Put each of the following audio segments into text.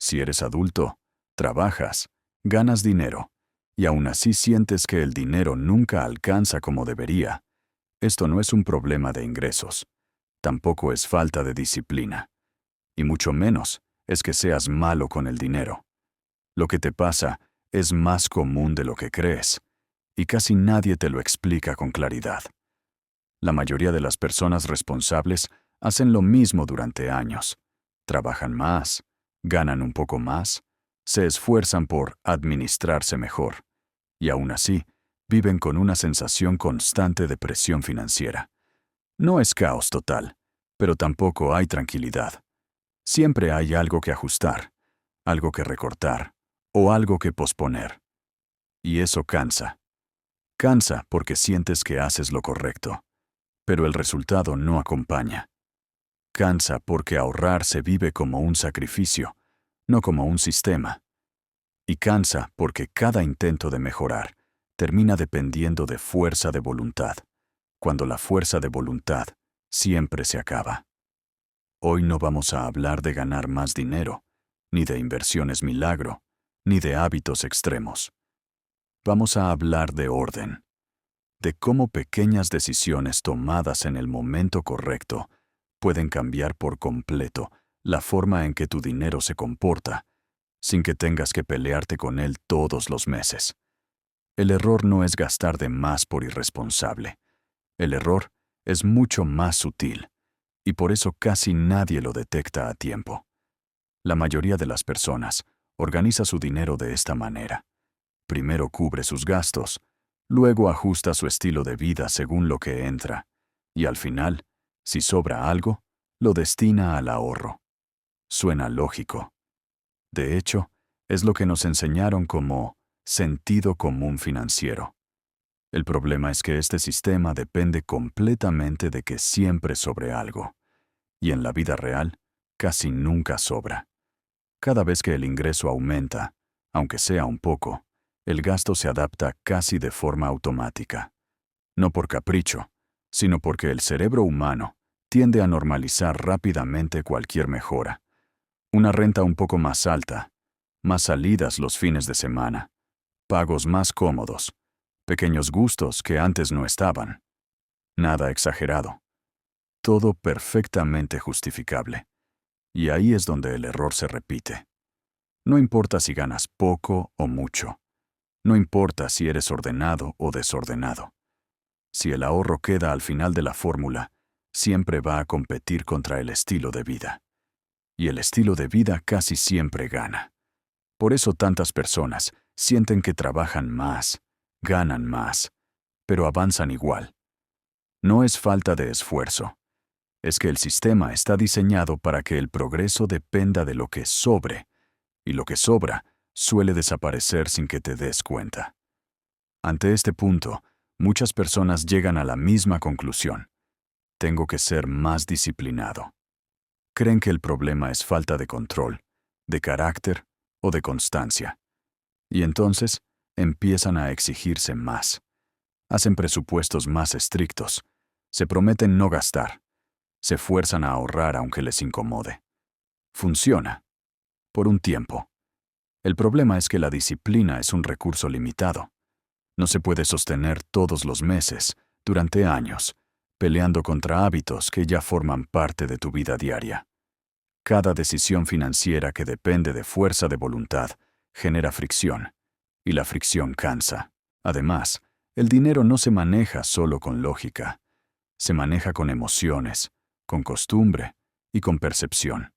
Si eres adulto, trabajas, ganas dinero, y aún así sientes que el dinero nunca alcanza como debería, esto no es un problema de ingresos, tampoco es falta de disciplina, y mucho menos es que seas malo con el dinero. Lo que te pasa es más común de lo que crees, y casi nadie te lo explica con claridad. La mayoría de las personas responsables hacen lo mismo durante años. Trabajan más, ganan un poco más, se esfuerzan por administrarse mejor, y aún así, viven con una sensación constante de presión financiera. No es caos total, pero tampoco hay tranquilidad. Siempre hay algo que ajustar, algo que recortar, o algo que posponer. Y eso cansa. Cansa porque sientes que haces lo correcto, pero el resultado no acompaña. Cansa porque ahorrar se vive como un sacrificio, no como un sistema. Y cansa porque cada intento de mejorar termina dependiendo de fuerza de voluntad, cuando la fuerza de voluntad siempre se acaba. Hoy no vamos a hablar de ganar más dinero, ni de inversiones milagro, ni de hábitos extremos. Vamos a hablar de orden, de cómo pequeñas decisiones tomadas en el momento correcto pueden cambiar por completo la forma en que tu dinero se comporta, sin que tengas que pelearte con él todos los meses. El error no es gastar de más por irresponsable. El error es mucho más sutil, y por eso casi nadie lo detecta a tiempo. La mayoría de las personas organiza su dinero de esta manera. Primero cubre sus gastos, luego ajusta su estilo de vida según lo que entra, y al final, si sobra algo, lo destina al ahorro. Suena lógico. De hecho, es lo que nos enseñaron como sentido común financiero. El problema es que este sistema depende completamente de que siempre sobre algo, y en la vida real casi nunca sobra. Cada vez que el ingreso aumenta, aunque sea un poco, el gasto se adapta casi de forma automática. No por capricho, sino porque el cerebro humano tiende a normalizar rápidamente cualquier mejora. Una renta un poco más alta, más salidas los fines de semana, pagos más cómodos, pequeños gustos que antes no estaban. Nada exagerado. Todo perfectamente justificable. Y ahí es donde el error se repite. No importa si ganas poco o mucho. No importa si eres ordenado o desordenado. Si el ahorro queda al final de la fórmula, siempre va a competir contra el estilo de vida. Y el estilo de vida casi siempre gana. Por eso tantas personas sienten que trabajan más, ganan más, pero avanzan igual. No es falta de esfuerzo. Es que el sistema está diseñado para que el progreso dependa de lo que sobre, y lo que sobra suele desaparecer sin que te des cuenta. Ante este punto, muchas personas llegan a la misma conclusión. Tengo que ser más disciplinado. Creen que el problema es falta de control, de carácter o de constancia. Y entonces empiezan a exigirse más. Hacen presupuestos más estrictos. Se prometen no gastar. Se fuerzan a ahorrar aunque les incomode. Funciona. Por un tiempo. El problema es que la disciplina es un recurso limitado. No se puede sostener todos los meses, durante años, peleando contra hábitos que ya forman parte de tu vida diaria. Cada decisión financiera que depende de fuerza de voluntad genera fricción, y la fricción cansa. Además, el dinero no se maneja solo con lógica. Se maneja con emociones, con costumbre y con percepción.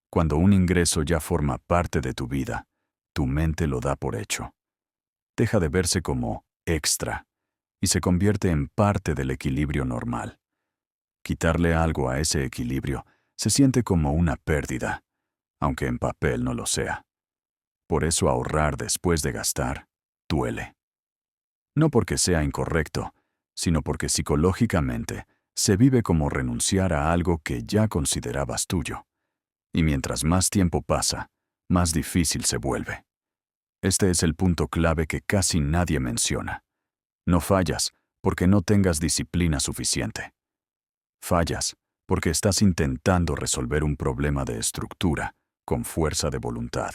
Cuando un ingreso ya forma parte de tu vida, tu mente lo da por hecho. Deja de verse como extra y se convierte en parte del equilibrio normal. Quitarle algo a ese equilibrio se siente como una pérdida, aunque en papel no lo sea. Por eso ahorrar después de gastar duele. No porque sea incorrecto, sino porque psicológicamente se vive como renunciar a algo que ya considerabas tuyo. Y mientras más tiempo pasa, más difícil se vuelve. Este es el punto clave que casi nadie menciona. No fallas porque no tengas disciplina suficiente. Fallas porque estás intentando resolver un problema de estructura, con fuerza de voluntad.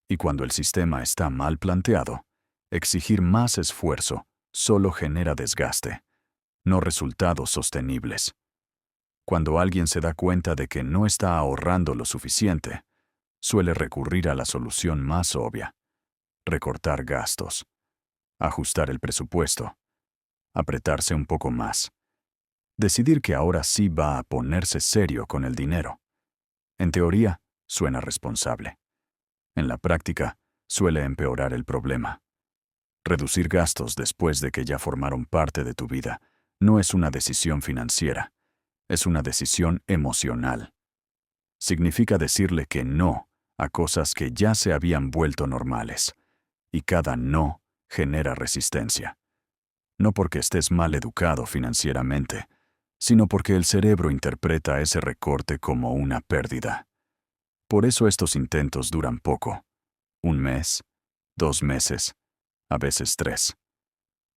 Y cuando el sistema está mal planteado, exigir más esfuerzo solo genera desgaste, no resultados sostenibles. Cuando alguien se da cuenta de que no está ahorrando lo suficiente, suele recurrir a la solución más obvia: recortar gastos, ajustar el presupuesto, apretarse un poco más, decidir que ahora sí va a ponerse serio con el dinero. En teoría, suena responsable. En la práctica, suele empeorar el problema. Reducir gastos después de que ya formaron parte de tu vida no es una decisión financiera, es una decisión emocional. Significa decirle que no a cosas que ya se habían vuelto normales, y cada no genera resistencia. No porque estés mal educado financieramente, sino porque el cerebro interpreta ese recorte como una pérdida. Por eso estos intentos duran poco: 1 mes, 2 meses, a veces 3.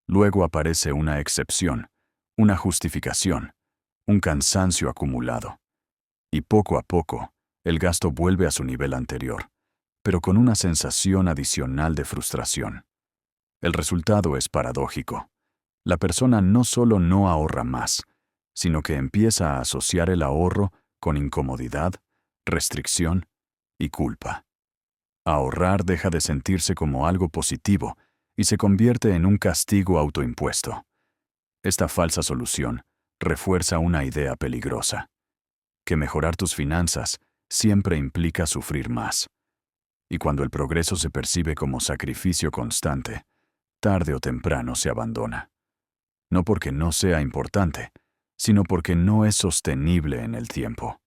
Luego aparece una excepción, una justificación, un cansancio acumulado. Y poco a poco, el gasto vuelve a su nivel anterior, pero con una sensación adicional de frustración. El resultado es paradójico. La persona no solo no ahorra más, sino que empieza a asociar el ahorro con incomodidad, restricción y culpa. Ahorrar deja de sentirse como algo positivo y se convierte en un castigo autoimpuesto. Esta falsa solución refuerza una idea peligrosa: que mejorar tus finanzas siempre implica sufrir más. Y cuando el progreso se percibe como sacrificio constante, tarde o temprano se abandona. No porque no sea importante, sino porque no es sostenible en el tiempo.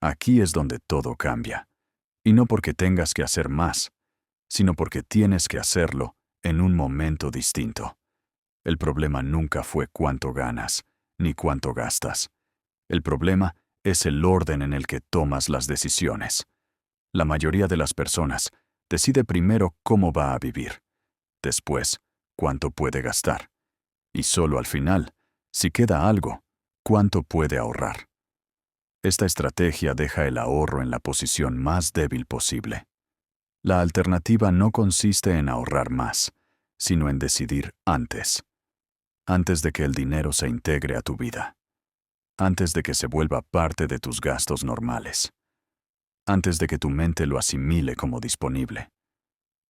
Aquí es donde todo cambia. Y no porque tengas que hacer más, sino porque tienes que hacerlo en un momento distinto. El problema nunca fue cuánto ganas, ni cuánto gastas. El problema es el orden en el que tomas las decisiones. La mayoría de las personas decide primero cómo va a vivir, después cuánto puede gastar, y solo al final, si queda algo, cuánto puede ahorrar. Esta estrategia deja el ahorro en la posición más débil posible. La alternativa no consiste en ahorrar más, sino en decidir antes de que el dinero se integre a tu vida, antes de que se vuelva parte de tus gastos normales, antes de que tu mente lo asimile como disponible.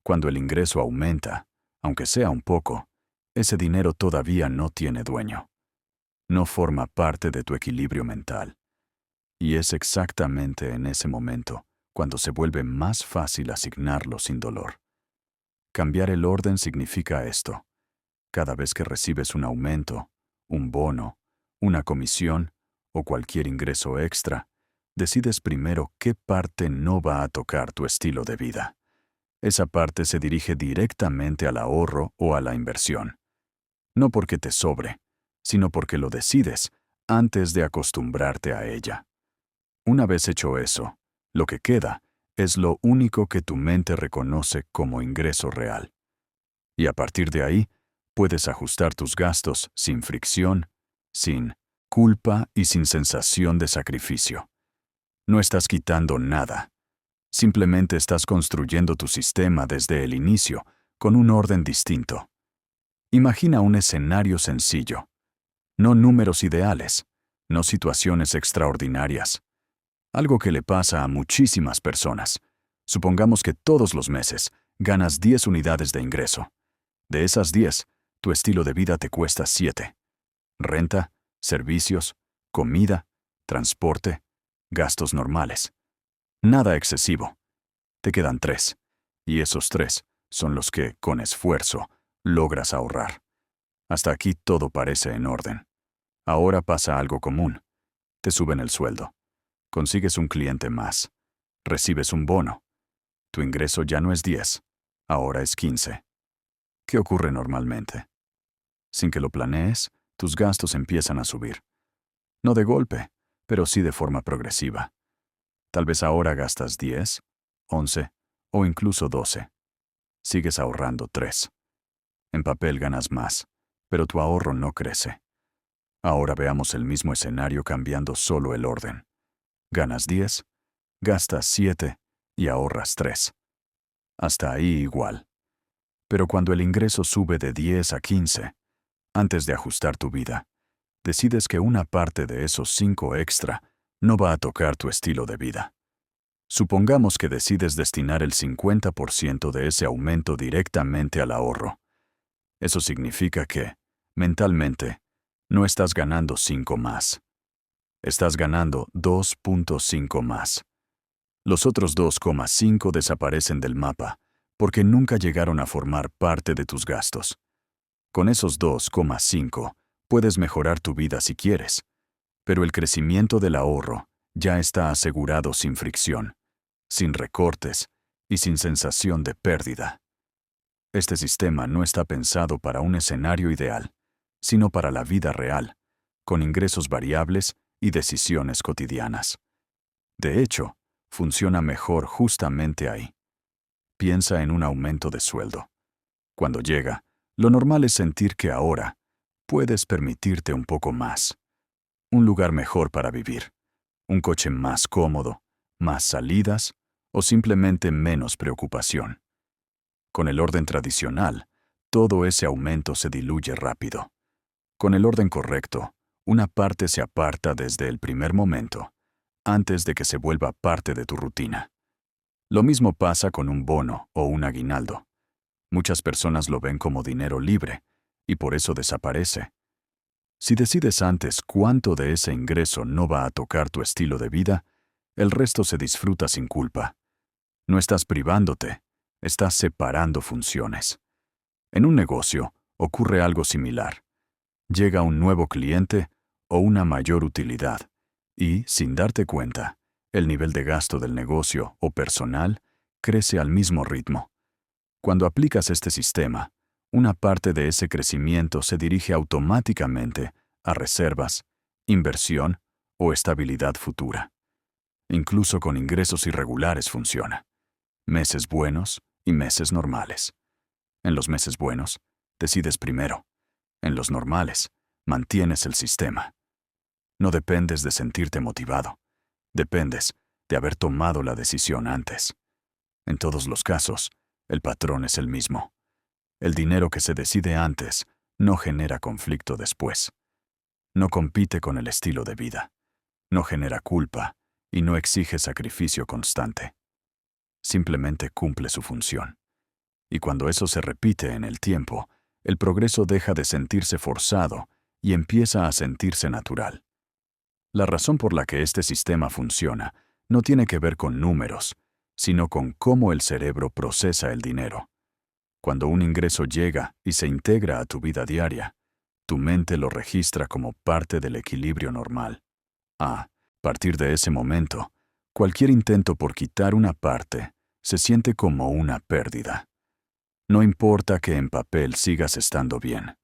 Cuando el ingreso aumenta, aunque sea un poco, ese dinero todavía no tiene dueño. No forma parte de tu equilibrio mental. Y es exactamente en ese momento cuando se vuelve más fácil asignarlo sin dolor. Cambiar el orden significa esto: cada vez que recibes un aumento, un bono, una comisión o cualquier ingreso extra, decides primero qué parte no va a tocar tu estilo de vida. Esa parte se dirige directamente al ahorro o a la inversión. No porque te sobre, sino porque lo decides antes de acostumbrarte a ella. Una vez hecho eso, lo que queda es lo único que tu mente reconoce como ingreso real. Y a partir de ahí, puedes ajustar tus gastos sin fricción, sin culpa y sin sensación de sacrificio. No estás quitando nada. Simplemente estás construyendo tu sistema desde el inicio, con un orden distinto. Imagina un escenario sencillo. No números ideales, no situaciones extraordinarias. Algo que le pasa a muchísimas personas. Supongamos que todos los meses ganas 10 unidades de ingreso. De esas 10, tu estilo de vida te cuesta 7. Renta, servicios, comida, transporte, gastos normales. Nada excesivo. Te quedan 3. Y esos 3 son los que, con esfuerzo, logras ahorrar. Hasta aquí todo parece en orden. Ahora pasa algo común. Te suben el sueldo. Consigues un cliente más. Recibes un bono. Tu ingreso ya no es 10, ahora es 15. ¿Qué ocurre normalmente? Sin que lo planees, tus gastos empiezan a subir. No de golpe, pero sí de forma progresiva. Tal vez ahora gastas 10, 11 o incluso 12. Sigues ahorrando 3. En papel ganas más, pero tu ahorro no crece. Ahora veamos el mismo escenario cambiando solo el orden. Ganas 10, gastas 7 y ahorras 3. Hasta ahí igual. Pero cuando el ingreso sube de 10 a 15, antes de ajustar tu vida, decides que una parte de esos 5 extra no va a tocar tu estilo de vida. Supongamos que decides destinar el 50% de ese aumento directamente al ahorro. Eso significa que, mentalmente, no estás ganando 5 más. Estás ganando 2.5 más. Los otros 2,5 desaparecen del mapa porque nunca llegaron a formar parte de tus gastos. Con esos 2,5 puedes mejorar tu vida si quieres, pero el crecimiento del ahorro ya está asegurado sin fricción, sin recortes y sin sensación de pérdida. Este sistema no está pensado para un escenario ideal, sino para la vida real, con ingresos variables y decisiones cotidianas. De hecho, funciona mejor justamente ahí. Piensa en un aumento de sueldo. Cuando llega, lo normal es sentir que ahora puedes permitirte un poco más. Un lugar mejor para vivir, un coche más cómodo, más salidas o simplemente menos preocupación. Con el orden tradicional, todo ese aumento se diluye rápido. Con el orden correcto, una parte se aparta desde el primer momento, antes de que se vuelva parte de tu rutina. Lo mismo pasa con un bono o un aguinaldo. Muchas personas lo ven como dinero libre, y por eso desaparece. Si decides antes cuánto de ese ingreso no va a tocar tu estilo de vida, el resto se disfruta sin culpa. No estás privándote, estás separando funciones. En un negocio ocurre algo similar. Llega un nuevo cliente o una mayor utilidad, y, sin darte cuenta, el nivel de gasto del negocio o personal crece al mismo ritmo. Cuando aplicas este sistema, una parte de ese crecimiento se dirige automáticamente a reservas, inversión o estabilidad futura. Incluso con ingresos irregulares funciona. Meses buenos y meses normales. En los meses buenos, decides primero. En los normales, mantienes el sistema. No dependes de sentirte motivado. Dependes de haber tomado la decisión antes. En todos los casos, el patrón es el mismo. El dinero que se decide antes no genera conflicto después. No compite con el estilo de vida. No genera culpa y no exige sacrificio constante. Simplemente cumple su función. Y cuando eso se repite en el tiempo, el progreso deja de sentirse forzado y empieza a sentirse natural. La razón por la que este sistema funciona no tiene que ver con números, sino con cómo el cerebro procesa el dinero. Cuando un ingreso llega y se integra a tu vida diaria, tu mente lo registra como parte del equilibrio normal. A partir de ese momento, cualquier intento por quitar una parte se siente como una pérdida. No importa que en papel sigas estando bien.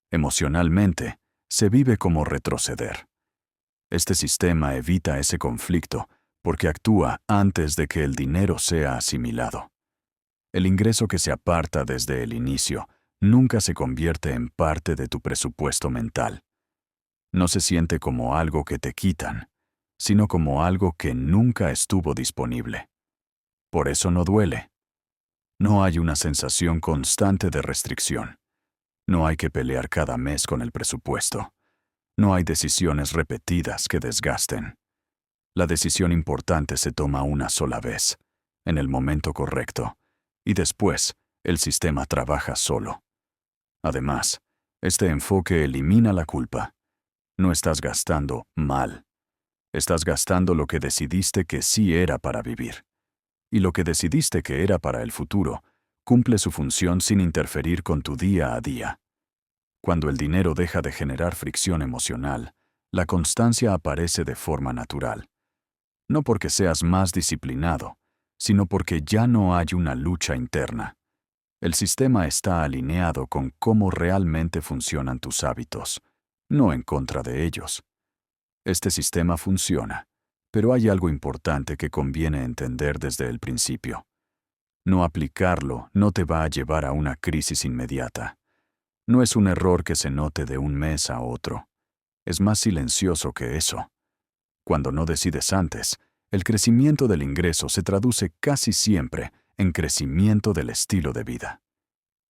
Emocionalmente, se vive como retroceder. Este sistema evita ese conflicto porque actúa antes de que el dinero sea asimilado. El ingreso que se aparta desde el inicio nunca se convierte en parte de tu presupuesto mental. No se siente como algo que te quitan, sino como algo que nunca estuvo disponible. Por eso no duele. No hay una sensación constante de restricción. No hay que pelear cada mes con el presupuesto. No hay decisiones repetidas que desgasten. La decisión importante se toma una sola vez, en el momento correcto, y después el sistema trabaja solo. Además, este enfoque elimina la culpa. No estás gastando mal. Estás gastando lo que decidiste que sí era para vivir. Y lo que decidiste que era para el futuro cumple su función sin interferir con tu día a día. Cuando el dinero deja de generar fricción emocional, la constancia aparece de forma natural. No porque seas más disciplinado, sino porque ya no hay una lucha interna. El sistema está alineado con cómo realmente funcionan tus hábitos, no en contra de ellos. Este sistema funciona, pero hay algo importante que conviene entender desde el principio. No aplicarlo no te va a llevar a una crisis inmediata. No es un error que se note de un mes a otro. Es más silencioso que eso. Cuando no decides antes, El crecimiento del ingreso se traduce casi siempre en crecimiento del estilo de vida.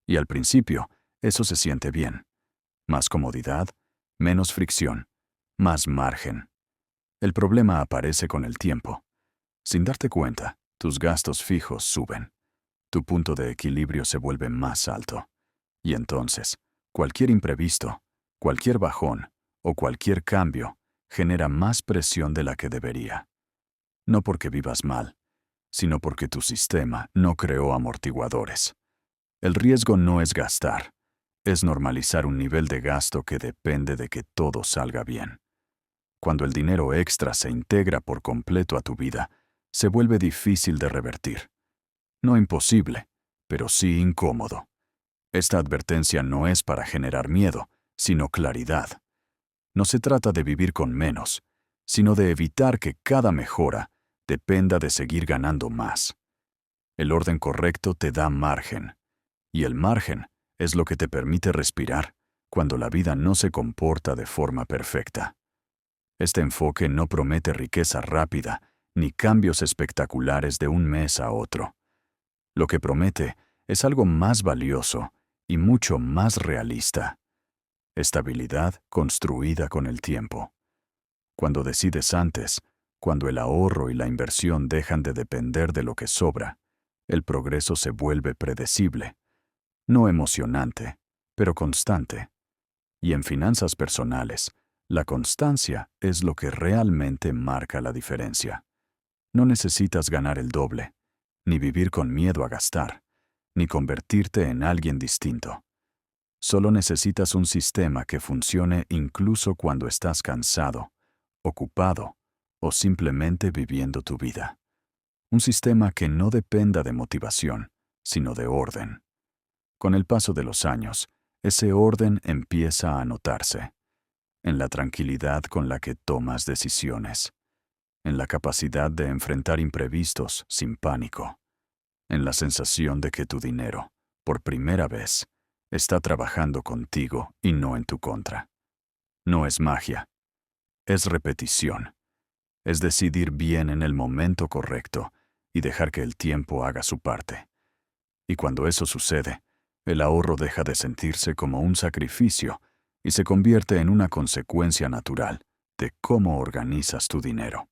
Y al principio, eso se siente bien. Más comodidad, menos fricción, más margen. El problema aparece con el tiempo. Sin darte cuenta, tus gastos fijos suben. Tu punto de equilibrio se vuelve más alto. Y entonces, cualquier imprevisto, cualquier bajón o cualquier cambio genera más presión de la que debería. No porque vivas mal, sino porque tu sistema no creó amortiguadores. El riesgo no es gastar, es normalizar un nivel de gasto que depende de que todo salga bien. Cuando el dinero extra se integra por completo a tu vida, se vuelve difícil de revertir. No imposible, pero sí incómodo. Esta advertencia no es para generar miedo, sino claridad. No se trata de vivir con menos, sino de evitar que cada mejora dependa de seguir ganando más. El orden correcto te da margen, y el margen es lo que te permite respirar cuando la vida no se comporta de forma perfecta. Este enfoque no promete riqueza rápida ni cambios espectaculares de un mes a otro. Lo que promete es algo más valioso y mucho más realista. Estabilidad construida con el tiempo. Cuando decides antes, cuando el ahorro y la inversión dejan de depender de lo que sobra, el progreso se vuelve predecible, no emocionante, pero constante. Y en finanzas personales, la constancia es lo que realmente marca la diferencia. No necesitas ganar el doble, ni vivir con miedo a gastar, ni convertirte en alguien distinto. Solo necesitas un sistema que funcione incluso cuando estás cansado, ocupado o simplemente viviendo tu vida. Un sistema que no dependa de motivación, sino de orden. Con el paso de los años, ese orden empieza a notarse en la tranquilidad con la que tomas decisiones, en la capacidad de enfrentar imprevistos sin pánico, en la sensación de que tu dinero, por primera vez, está trabajando contigo y no en tu contra. No es magia, es repetición, es decidir bien en el momento correcto y dejar que el tiempo haga su parte. Y cuando eso sucede, el ahorro deja de sentirse como un sacrificio y se convierte en una consecuencia natural de cómo organizas tu dinero.